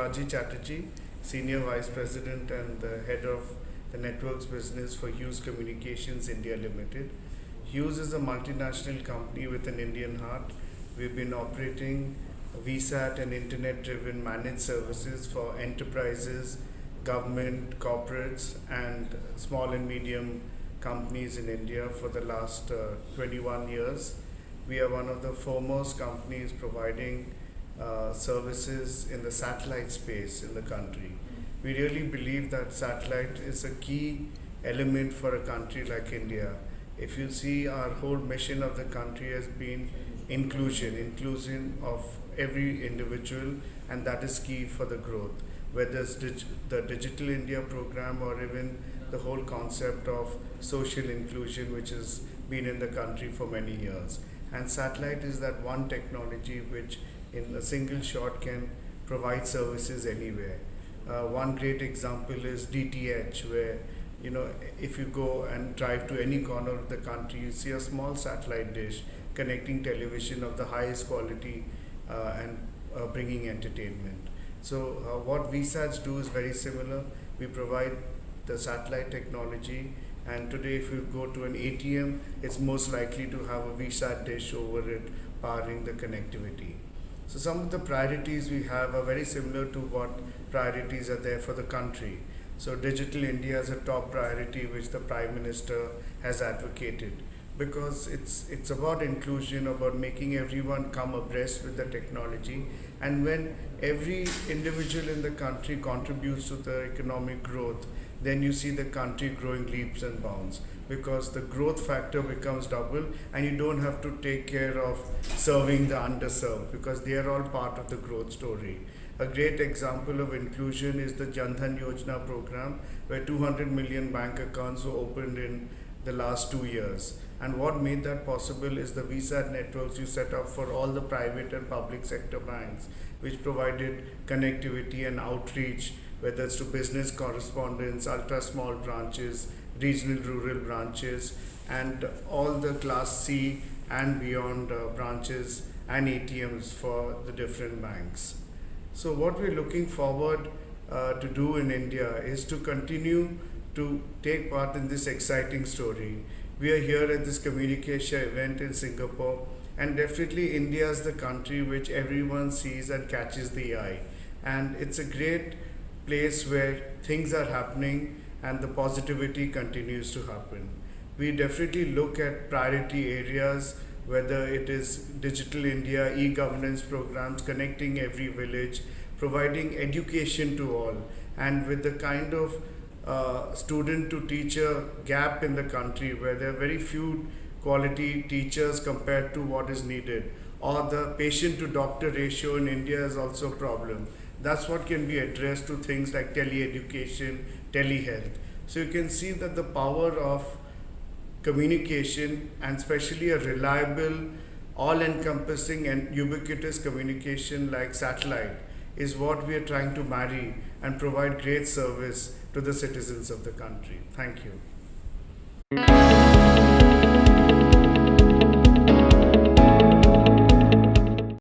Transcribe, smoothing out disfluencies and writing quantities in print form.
Shivaji Chatterjee, Senior Vice President and the Head of the Networks Business for Hughes Communications India Limited. Hughes is a multinational company with an Indian heart. We've been operating VSAT and internet-driven managed services for enterprises, government, corporates, and small and medium companies in India for the last 21 years. We are one of the foremost companies providing services in the satellite space in the country. We really believe that satellite is a key element for a country like India. If you see, our whole mission of the country has been inclusion of every individual, and that is key for the growth. Whether it's the Digital India program or even the whole concept of social inclusion, which has been in the country for many years. And satellite is that one technology which in a single shot can provide services anywhere. One great example is DTH, where if you go and drive to any corner of the country, you see a small satellite dish connecting television of the highest quality and bringing entertainment. So what VSATs do is very similar. We provide the satellite technology, and today if you go to an ATM, it's most likely to have a VSAT dish over it powering the connectivity. So some of the priorities we have are very similar to what priorities are there for the country. So Digital India is a top priority which the Prime Minister has advocated, because it's about inclusion, about making everyone come abreast with the technology. And when every individual in the country contributes to the economic growth, then you see the country growing leaps and bounds, because the growth factor becomes double and you don't have to take care of serving the underserved, because they are all part of the growth story. A great example of inclusion is the Jan Dhan Yojana program, where 200 million bank accounts were opened in the last 2 years. And what made that possible is the VSAT networks you set up for all the private and public sector banks, which provided connectivity and outreach, whether it's to business correspondents, ultra small branches, regional rural branches, and all the class C and beyond branches and ATMs for the different banks. So what we're looking forward to do in India is to continue to take part in this exciting story. We are here at this CommunicAsia event in Singapore, and definitely India is the country which everyone sees and catches the eye. And it's a great place where things are happening and the positivity continues to happen. We definitely look at priority areas, whether it is Digital India, e-governance programs, connecting every village, providing education to all, and with the kind of student to teacher gap in the country, where there are very few quality teachers compared to what is needed, or the patient to doctor ratio in India is also a problem. That's what can be addressed through things like tele-education, telehealth. So you can see that the power of communication, and especially a reliable, all-encompassing and ubiquitous communication like satellite, is what we are trying to marry and provide great service to the citizens of the country. Thank you.